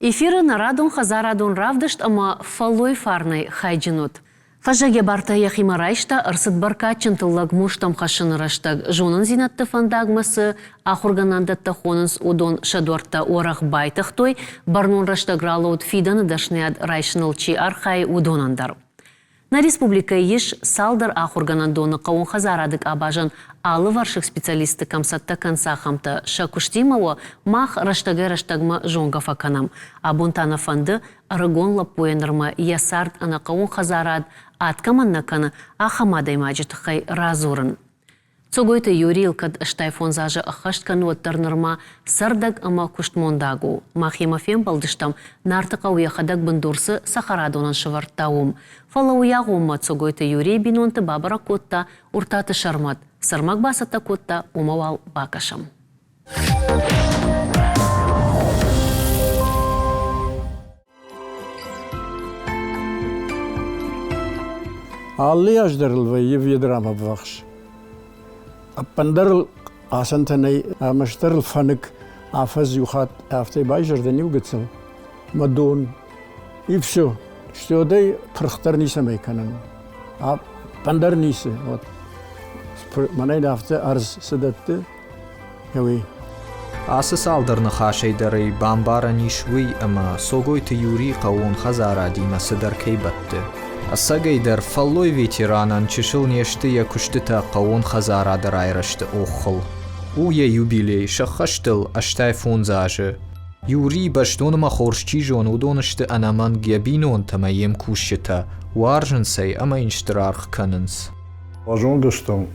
Эфиры нарадун хазарадун равдышт, ама фаллой фарнай хайджинут. Фажаге барта яхимарайшта арсыд баркачын тыллаг муштам хашынырыштаг жонын зинатты фандагмасы ахурганандатта хонынс удон шадуарта орах байтыхтой барнун раштаг ралаут фиданы дашнеяд райшынылчи архай удонандар. На республика еш салдар ахурганандоны қауын хазарадык абажан алы варшық специалисты камсатта кансахамта шакуштимаво мах раштагма жонга факанам. Абунтана фанды арагон лапуенырма ясард ана қауын хазарад аткаманнаканы ахамадай маджитхай разурын. Цогойты юрил кад штайфон зажы ахашткану оттарнырма сардаг ама куштмондагу. Махимафем балдыштам нартыка уяхадаг бындурсы сахарадонан шыварттауым. Фала уягума цогойты юрий бинонты бабара котта уртаты шармат. Сармак басата котта умавал бакашам. Алли аждарыл вайи ведрама бвахш. Аппандарыл асантанай амаштарыл фанык афаз юхат афтай байжардани угатсал. Мадон. И все. Что дай трахтар ниса майканан. А пандар ниса. Вот. Манай нафта арз садатты. Яви. Асы салдырны хашайдары бамбара нишвый ама согойты юри қауын хазара димасы дар кейбатты. Асагайдар фаллой ветеранан чешил нешты я куштыта қауын хазара дар айрашты оқыл. Уя юбилей шахаштыл аштай фонзажы. Юри баштонма хоршчи жон удонышты анаман гябинон тамаем кушчыта. Уаржынсай ама инштырарх канынс. Важонгыштам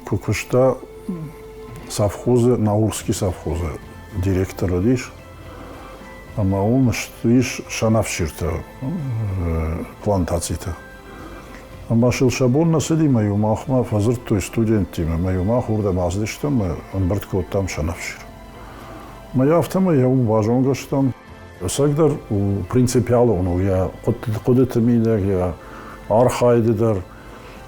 кукушта совхозы, наурский совхозы, директора диш. Ама он виш шанавширта плантацията. Ама шилшабон наседи маю махма фазыр той студентиме маю мах урда маздиштам амбыртко там шанавшир. Мая автома я важонгыштам. Сагдар принципиалы он я кодетмидер я архайдер.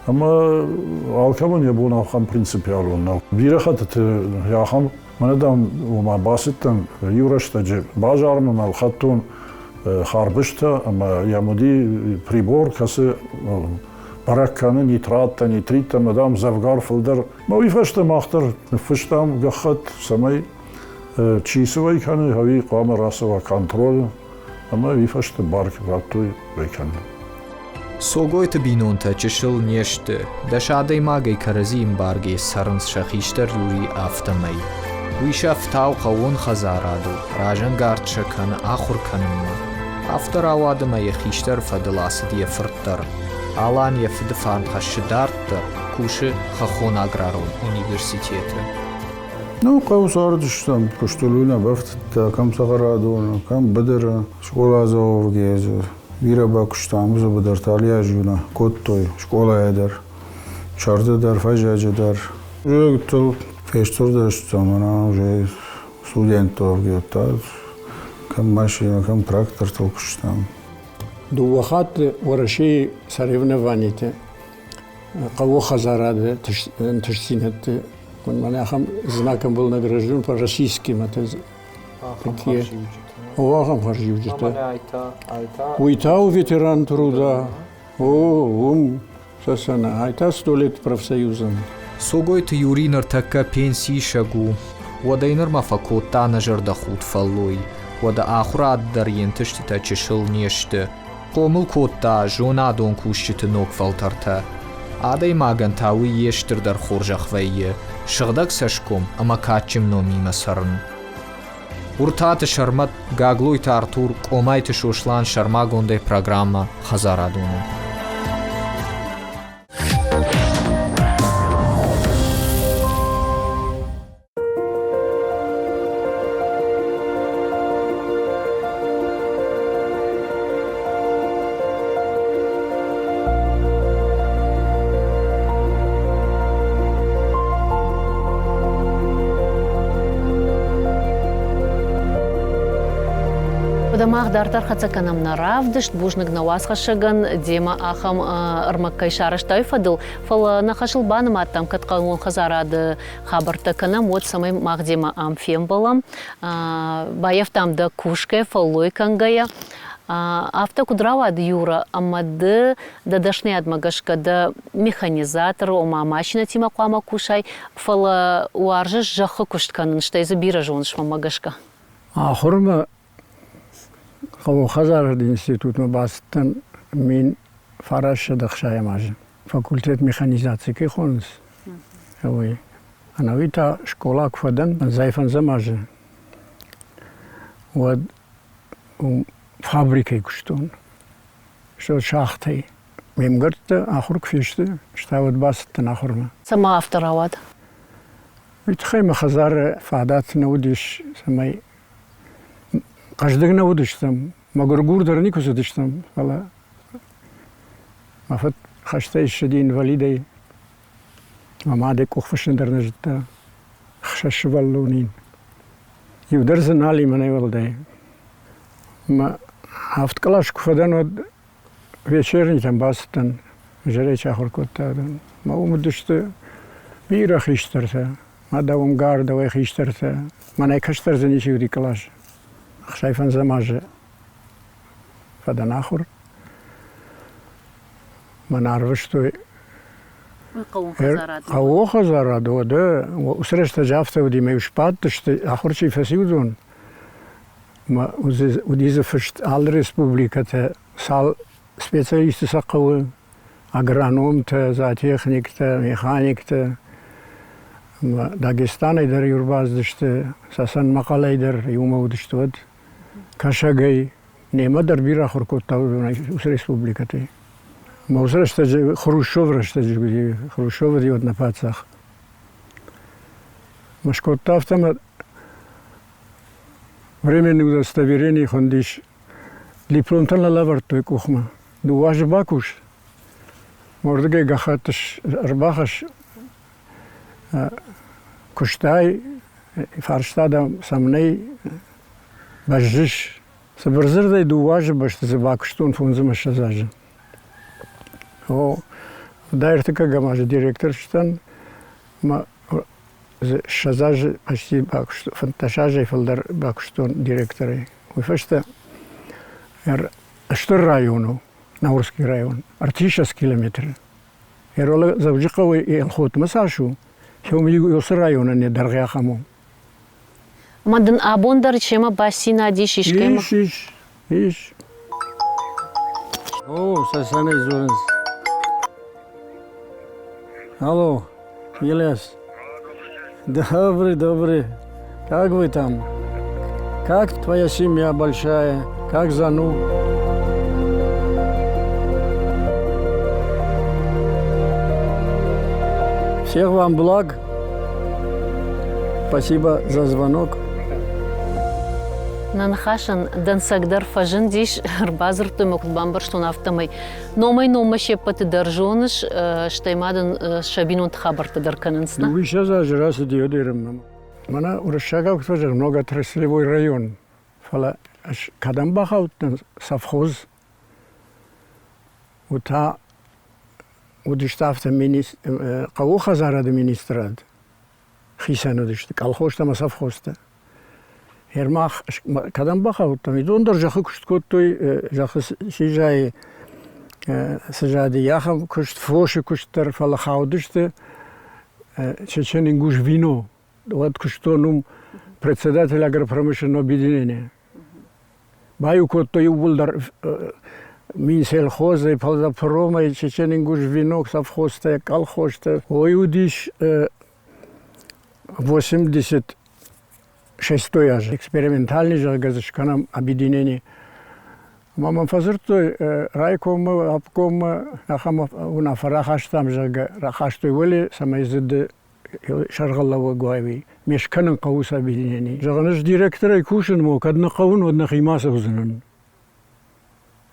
Ама алкабон я бун ахам принципиалы он. Бирахат я ахам манадам ума баситтан юраштаджи бажарман алхаттун харбышта ама ямуди прибор касы баракканы нитрата нитрита мадам завгар фылдар ма вифашта махтар фыштам гахат самай чисовай каны хави қама расова контроль ама вифашта барк ватуй вайканы. Согойты бинонта чешил нешты, дашадай магай каразим барги сарынс шахиштар юри автомай. Вишаф тау қауын хазараду, ражан гардшакан ахур канымма. Автор авадыма яхиштар фадыласы дия фырттар. Алан яфыдыфан хашыдарттар, куши хахон аграрун университеты. Ну, қаусардыштам, куштулуна бафтта, кам сахарадуна, кам бадыра, школа азов гезу. Вира бакуштам, бізі бадар талия жуна, коттой, школа эдер, чардыдар, фажаджыдар. Жөктіл, фештор даштам, ана уже студентов гетта, кам машина, кам трактор толкуштам. Дуахат вараши соревнованите. Кого хазарады, тышсинатты. Он манахам знаком был награжден по российским. Такие. Оахам харживджита. Уйтау ветеран труда. Сасана. Айта 100 лет профсоюзом. Согойты юринар такка пенсии шагу. Вада инарма факотта нажарда худ фаллой. Вада ахурад дар ентыштыта чешил нешты. Комыл котта жона дон кушчыты ног фалтарта. Адай маган тауи ештыр дар хоржахвайе. Шыгдаг сашком ама качим номима сарын. Уртаты шармат гаглойты Артур комайты шошлан шармагондай программа хазарадуна. Удамах дартар хацаканам наравдышт, бужнык навасхашаган, дема ахам армаккай шарыштай фадыл. Фал нахашыл баным аттам каткалмон хазарады хабарта канам, вот самай магдема амфем балам. Баяфтамда кушке, фаллой кангая. Авто кудравады юра, амады дадашны адмагашка да механизатор, ома машина тима куама кушай, фала уаржыш жахы куштканын, штай забира жонш мамагашка. Ахырма Хазарад институтма бастан мен фараш дахшая мажа. Факультет механизации кихонс. Ой. Анавита школа кфадан зайфан замажа. Вот фабрикой куштон. Что шахтой. Мем гърта ахур кфиште, штават бастан ахурма. Сама авторавад. Ведь хайма Хазар фадат наудиш самай. Каждый наудиш там. Магургурдар никус удиш там. Ала. Мафат хаштай шади инвалидей. Мамаде кухфашендар нажта. Хшашваллунин. Юдар знали мене валдай. Ма авткалашку фадан от вечерний там бастан. Жареча хоркота. Ма умудышты бира хиштарта. Ма давам гардавай хиштарта. Мана каштар за ничего дикалаш. Хшайфан замаже. Фадан ахур. Манарвыштой. Кау Хазараду, да. Усрешта джафта уди мею шпат, что ахурчи фасиудон. Ма удиза фашт ал республиката сал специалисты сакавы, агрономта, зоотехникта, механикта. Дагестан айдар юрбаздышты, сасан макалайдар юмаудыштывад. Кашагай, немадар бира хуркоттауд ус республиката. Маусрашта Хрущев рашта жигуди, Хрущев диод на пацах. Машкоттавтама временное удостоверение хондиш дипломтан лавар той кухма. Дуаж бакуш. Мордгай гахаташ арбахаш куштай фарштада самней бажиш. Сабарзырдай дуаж башта забакуштун фунзама шазажа. О, дайртыка гамажа директор штан, ма шазажа почти бакуштун, фанташажа и фалдар бакуштун директоры. Уйфашта что району, Наурский район, артишас километр. Эрола завжикавы и алхот масашу, хеумиги юс района не даргяхаму. Мадын абондар чема басина дишишкема. Иш. О, сасана извонс. Алло, Ильяс. Добрый. Как вы там? Как твоя семья большая? Как Зану? Всех вам благ. Спасибо за звонок. Нанхашан дансагдар фажын диш рбазыр той мокулбамбар что нафтамай. Номай шепаты даржоныш штаймадан шабинун тхабарта дарканынсна. Вы сейчас раз диодерем. Мана уршагав тоже много отраслевой район. Фала Кадамбахаутен совхоз. Ута удиштафта министр Кау Хазарада министрад. Хисану дишт колхозта совхозта. Ермах Кадамбахаутен идондор жахы кушткоттой жахы сижай сажади яхам кушт фоши куштар фала хаудиште чечен ингуш вино. Вот куштонум председатель агропромышленного объединения. Баю котто юбулдар Минсельхоза и Полдопрома и чечен ингуш вино совхозта колхозта. Оюдиш 86-й аж экспериментальный же газочканам объединение. Мама фазыртой райком обком ахам уна фарахаштам же рахаштой воли самайзыды шаргаллава гуайви мешканын кауса объединение. Жағаныш директора кушин мо кадна кавун одна химаса узынын.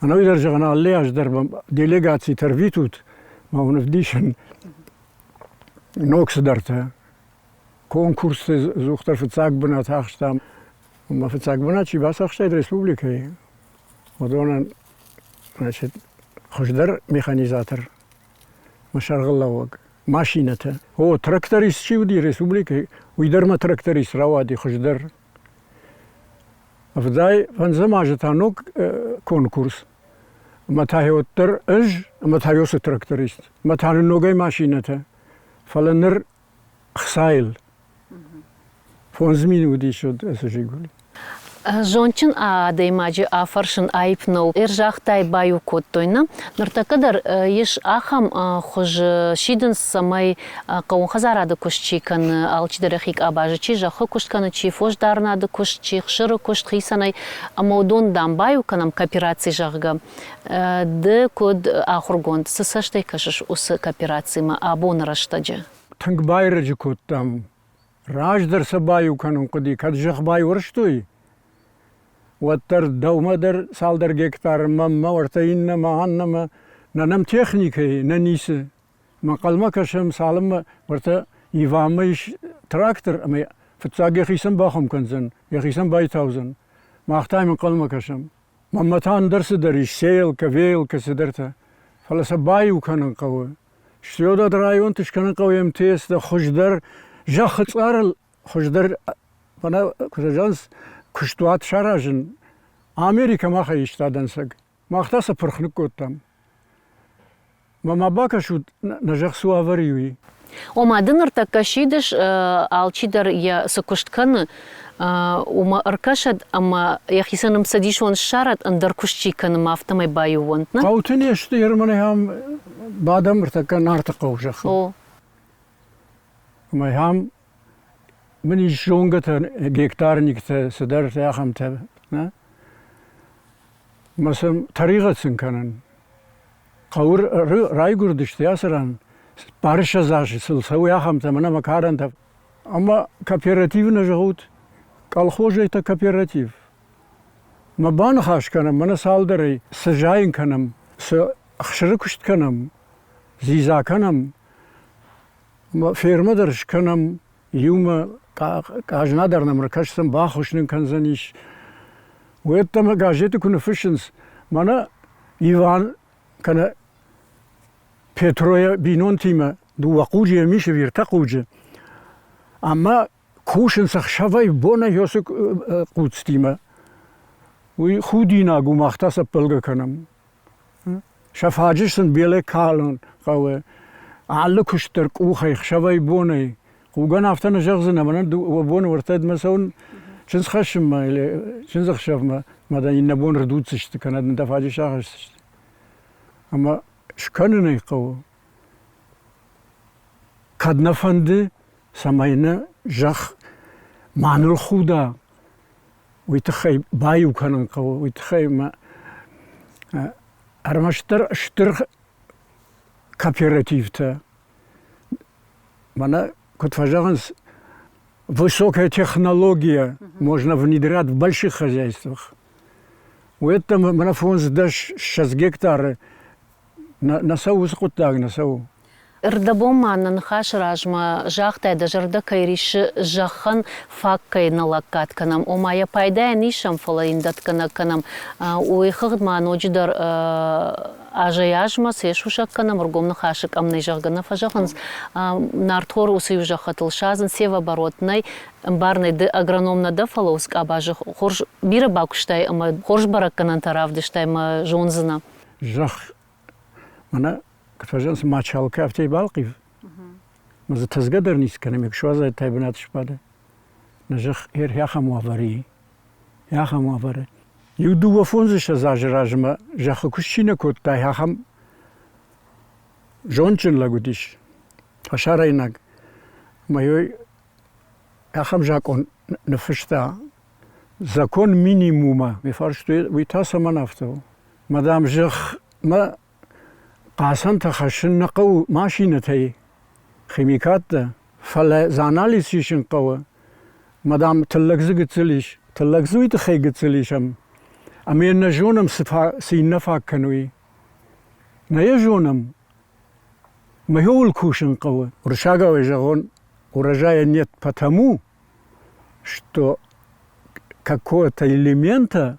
Ана уйдар жағана алле аждар делегации тарвитут ма унавдишен ноксдарта. Конкурсы зухтар фицак бна тахштам ما في تساقبنا شي بس أخشى الريسبوبليكا ودونا значит خشدر ميخانيزاتر مشارغ لوق ماشينته هو تراكتوريست شي ودي ريسبوبليكا ويدر ما تراكتوريست روادي خشدر أفداي فنزماجتانوك كونكورس متى هيوتر متى هيوس تراكتوريست متى نوجي ماشينته فلنر خسائل فونزمين ودي شد أسجي يقولي Жончин даймаджи афаршин айпнул иржахтай баю коттойна нартакадар еш ахам хуж шиден самай каун хазарады кушчикан алчидерахик абажичи жахы куштканы чи фош дарнады кушчи хшыры кушт хисанай амодон дам баю канам кооперации жагга д код ахургонд саштай кашыш ус кооперации ма абон раштаджи тынг байрыжы коттам раждар сабаю канун куди каджах бай урштуй وتر دومدر سالدر گکتار ما ورتین ما هنما ننم تکنیکی ننیسه ما قلما کشم سالم ورت یوامش تراکتر اما فتساقی خیسم باخم کنزن یخیسم بایتاوزن ما اختای من قلما کشم ما متان درس دریش سیل کویل کسدرته فلس بایو کنن قوه شیودا درایون تشکنن قوه امتیاز ده خوشدر جاخت ارل خوشدر بنا کجانس کشتوات شراجن امریکا ما خیشتادن سگ ما اختاس پرخنک کوتام ما باکا شد نجاخ سوابریوی وما دنر تكشيدش алчидар я сокуштканы ума аркашад ама яхисанам садишон шарат андер кушчиканы мафтамай баю вонтна قاوتن يشتي يرمني هم بعدم ارتكا نارتقا وشخ о ما هم من يشونغتا گيكتارنيكتا سدرت يا خمتا مثلا طريقة سنكنن قور راي گردشت ياسران بارش زاش سلسوي يا خمتا منا مكارن اما كوبيراتيف نجهود قال خوجه تا كوبيراتيف ما بان خاش کنم من سال داری سجاین کنم اخشر کشت کنم زیزا کنم ما فرما درش کنم یوم کاجنا در نمرکشتم با خوشنن کنزنیش ویتم گاجت کنه فشنس منا ایوان کنه پترویا بینون تیمه دو وقوجی میشه ویرتقوجه اما کوشن سخشوی بونه یوسک قوتستیمه وی خودی نگو مختص پلگ کنم شفاجشن بیله کالن قوه علی کشتر کو خیخ شوی بونه خوگان افتن جغزن من دو بونه ورتد مثلا چنز خشم ما چنز خشف ما ماذا ينبون ردود سشت كانت ندفع شاخش سشت اما شكانني قوه قد نفند سماينا جخ معنى الخودا ويتخي بايو كانن قوه ويتخي ما ارمشتر كوبيراتيف تا مانا كنت фажаганс высокая технология можно внедрять в больших хозяйствах. У этого марафон сдашь 6 гектар на сау скутаг на сау. Рдабома нанхаш ражма жахтай да жарда кайриш жахан факкай налакат канам омая пайда нишам фалаиндат канам уйхыгд манождар ажаяжма сешушак канам ргом нахашик амнай жагана фажаханс нартхор усю жахатыл шазын севоборотной барный да агрономна да фаловск абажы хорж бира бакуштай ама хорж баракканан таравдыштай ма жонзына жах мана كفاجأنس ما تشال كافتي بالقيف ماذا تزقدر نيس كلام يكشوا زي تايبنات شبادة نجح هير يا خموافري يا خموافري يودو وفونزش زاجراجما جاخ كوشينا كوت تا يا خم جونچن لاگوديش اشارينك ما يوي يا خم جاكون نفشتا زاكون مينيموما مفارشتو ويتاسا منافتو مدام جخ ما قاسن تخشن نقو ماشينتي خيميكات فلا زاناليسيشن قوة مدام تلقزق تسليش تلقزوي تخيق تسليشم أمين نجونم سينفاك كنوي نيجونم ما هو الكوشن قوة ورشاقا ويجغون ورجايا نيت بتمو что какого-то элемента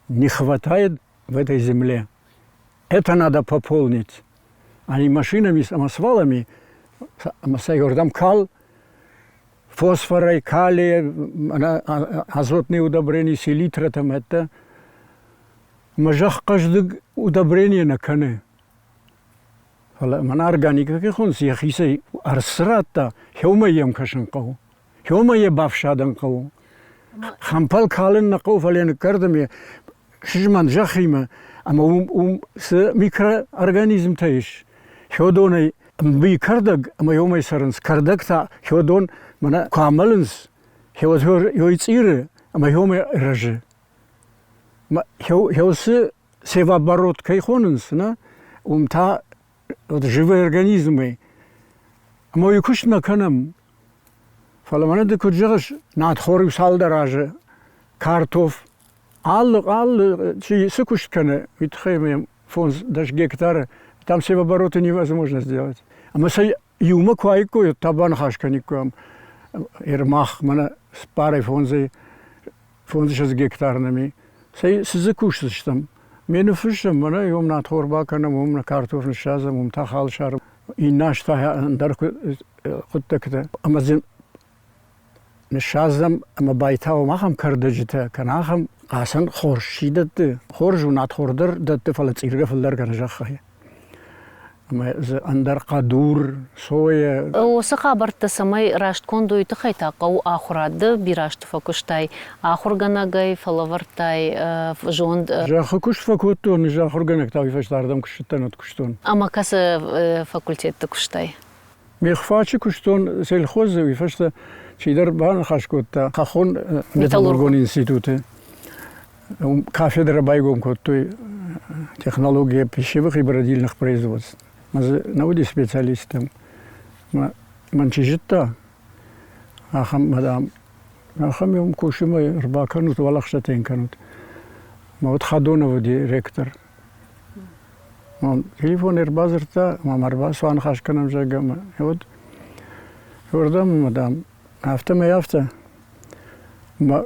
не хватает в этой земле. Это надо пополнить. А не машинами, самосвалами, там кал, фосфора, калия, азотные удобрения, селитра, там это. Мажах каждое удобрение на коне. Мана органика кихунс яхисей арсрата хеумаем кашанкау. Хеумае бавшаданкау. Хампал кален накау фален кардами шижман жахима. Ама с микроорганизм таиш. Хеодонай би кардаг, ама хеумай саранс кардакта хеодон мана камаланс. Хеодор йойциры, ама хеумай раже. Хеосы севооборот кайхонанс, на та живые организмы. Мой куш наканам. Фаламана де куджаш надхори салдараже картоф. Чи сыкуш кана витхайм фонс даш гектара. Там севообороты невозможно сделать. А мы сай юма квайко табан хашканикам. Ирмах мана с парой фонзы с гектарными. Сай сызыкушсыш там. Мен фишем мана юм надхорба канам ум картоф ншазам ум тахал шар. И наш дар куттакта. Амазин ншазам ама байтау махам кардажита канахам قاسن خورشیدت خورج و ناتخوردر دت فلت ایرگه فلدر کنجاخه. اما اندر قدور سوی. او سخابرت سمای راشت کندوی تخیتا قو آخراد بیراشت فکشتای آخر گناگای فلورتای جوند. جا خکوش فکوتون جا خورگنک تاوی فشتاردم کشتن کشتون. اما کس فکولتیت کشتای. میخواهی کشتون سلخوزی فشت چیدر بان خاش کوتا خون متالورگون انستیتوته. Кафедра байгом той технология пищевых и бродильных производств. Мы наводи специалистам. Манчижита, ахам мадам, ахам юм кушимай рбаканут валахшатен канут. Вот Хадонов директор. Он телефон эрбазерта, мамарба суан хашканам жагама. Вот гордам мадам, автомай авто.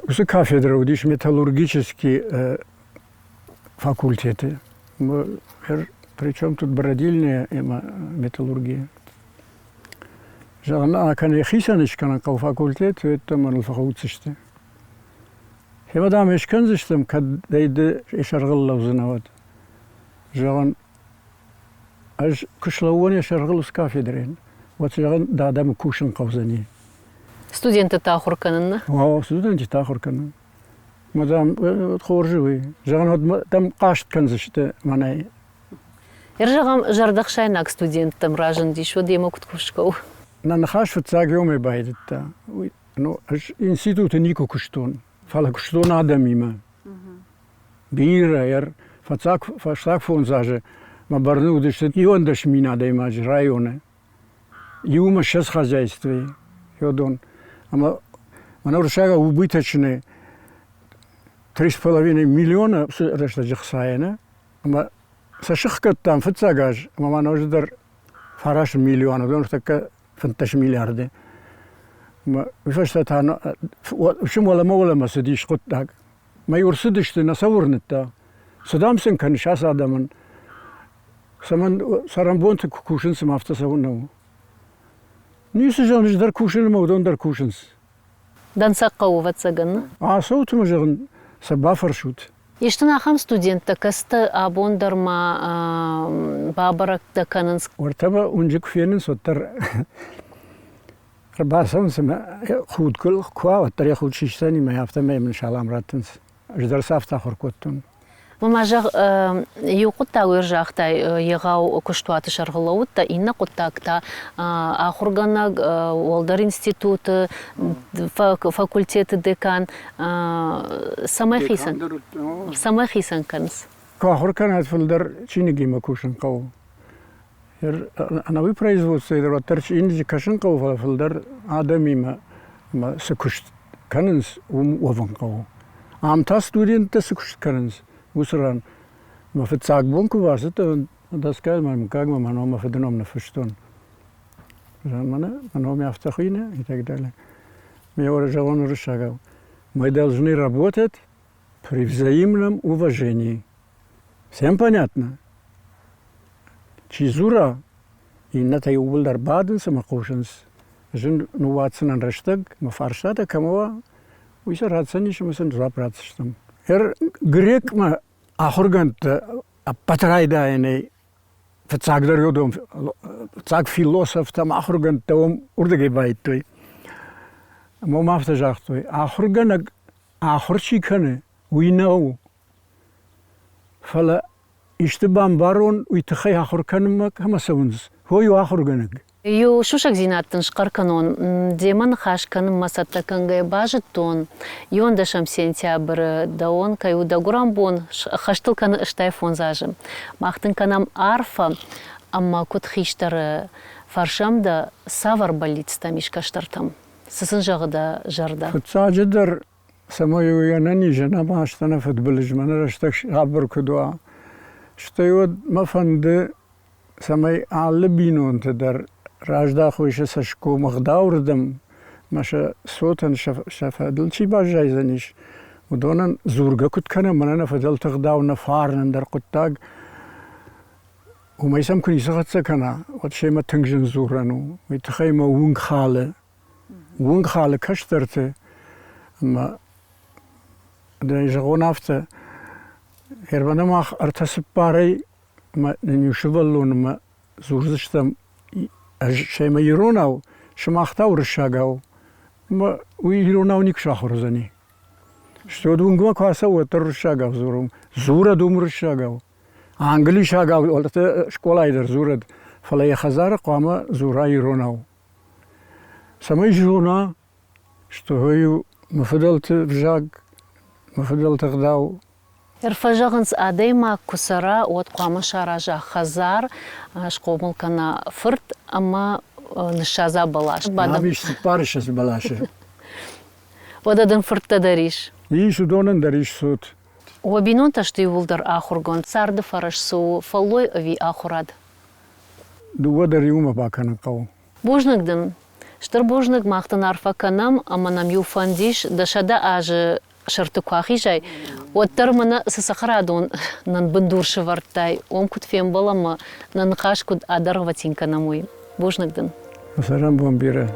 Все кафедры, удиш металлургические факультеты. Причем тут бродильная металлургия. Жана канехисаночка на факультет, это мы факультесте. Хевада мешканзиштем, когда иде ишаргал лавзинават. Жан аж кушлауане шаргал с кафедрен. Вот жан дадам кушен кавзани. Студенты тахурканын. О, студенты тахурканын. Мадам хоржуй. Жан там кашт канзиште манай. Иржагам жардахшайнак студентам ражен дишо демокут кушкау. На нахаш фцагёме байдта. Ну, институт нико куштон. Фала куштон адамима. Бира яр фацак фонзаже. Ма барну дешет иондаш мина даймаж районе. Юма шас хозяйстве. Йодон. Ама мануршага убыточные 3,5 миллиона решта жахсаена. Ама сашихкат там фцагаж. Ама мануждар фараш миллиона. Дон така фанташ миллиарды. Ма вифашта тана шум вала мола масдиш коттак. Ма юрсидиште на савурнетта. Садамсен кан шас адаман. Саман сарамбонт кушин сам автосавуннау. Нисі жаңыз дар кушын маудан дар кушынс. Дансаққау ватсаган? Соутым жағын сабафар шут. Ештін ақам студентті касты абондарма бабаракта канынс? Ортаба унжы күфенін соттар басамсым худкіл куа оттар я худ шиштани май автомаймын шалам раттынс. Ждар сафта хоркоттун. Мамажақ еуқытта өржақтай еғау күштуаты шарғылауытта, инна құттақта ақырғанақ олдар институты, факультеті декан, самай хисан қаныз? Қақырқан әтфілдер чинегеме көшін қау. Анауи производство едір, оттар инжі кашын қау фалфілдер адамима сүкүшт қаныз овын қау. Амта студентті сүкүшт қаныз. Усран, мы фицак бунку вас, это доска, мы как мы манома фиденом на фиштон. Мана, маноми автохина и так далее. Мне уже он уже шагал. Мы должны работать при взаимном уважении. Всем понятно? Чизура и на тай убылдар бадын самакушенс. Жин нуватсынан раштаг, мафаршата камова, уйса радсаниш мысын запратсыштым. Грек ма ахургант патрайда эне фцагдар йодом, фцаг философ там ахургант таом урдаге байтой. Момафта жахтой. Ахурганаг ахурчикане уйнау. Фала иштибам барон уйтхай ахурканмак хамасаунз. Хою ахурганаг. Ю шушак зинаттын шкарканон, деман хашканым масаттаканга бажыттон, юндашам сентябрь даон, каю дагурам бон, хаштылканы ыштайфон зажым. Махтын канам арфа, амма кут хиштары фаршамда савар болит мишкаштартам. Сысын жағыда жарда. Футсаджидар самой уянани жена маштана футболижмана раштак шабр кудуа. Что его мафанды самой аллабинон тедер ражда хуйше сашку махдаурдам, маша сотан шафадл чи бажай заниш. Удонан зурга куткана манана фадал тагдау на фарнан дар куттаг. Умайсам куни сахатса кана, вот шема тангжен зурану, витхайма унгхале. Унгхале каштарте, ма да жагонавта. Ербанамах артасыппарай, ма нюшеваллун, ма зурзыштам шема иронау, шамахтау рышагау, ма уи иронау никшахурзани. Что дунгма кваса уатар рышагау зурум, зура дум рышагау. Англи шагау, олата школайдер зурад, фалая хазара квама зура иронау. Самой жона, что гою мафадалты вжаг, мафадалты гдау. Ирфажагынс адайма кусара от квама шаража хазар, шкомылкана фырт, ама нышаза балаш. Набиш парышас балашы. Одадын фыртта дариш. И судонын дариш суд. Уабинон ташты юлдар ахургон, царды фараш су, фаллой ави ахурад. Дуадар юма баканы кау. Божнагдын. Штыр божнаг мақтын арфа канам, аманам юфандиш, дашада ажы шырты куахижай. Оттар мана сысақырадон нан бындуршы варттай. Ом кутфем балама, нан қаш куд адар ватинка намой. Божнагдын. Сарам бомбира.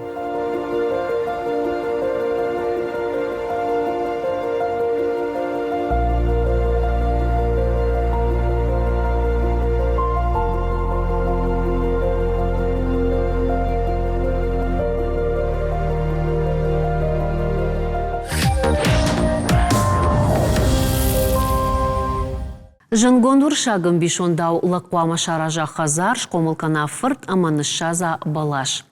Жангондур шагым бишондау лаквама шаража хазар, шкомылкана фырт, ама нышаза балаш.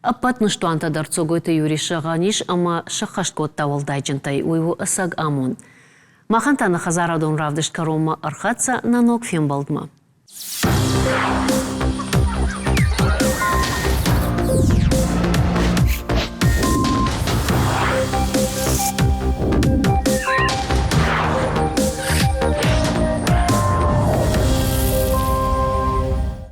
Апат ныштуанта дарцогойта юри шаганиш, ама шахашкот тавалдайджантай уйву асаг амун. Махантана хазарадон равдыш карома архатса нанок фембалдма.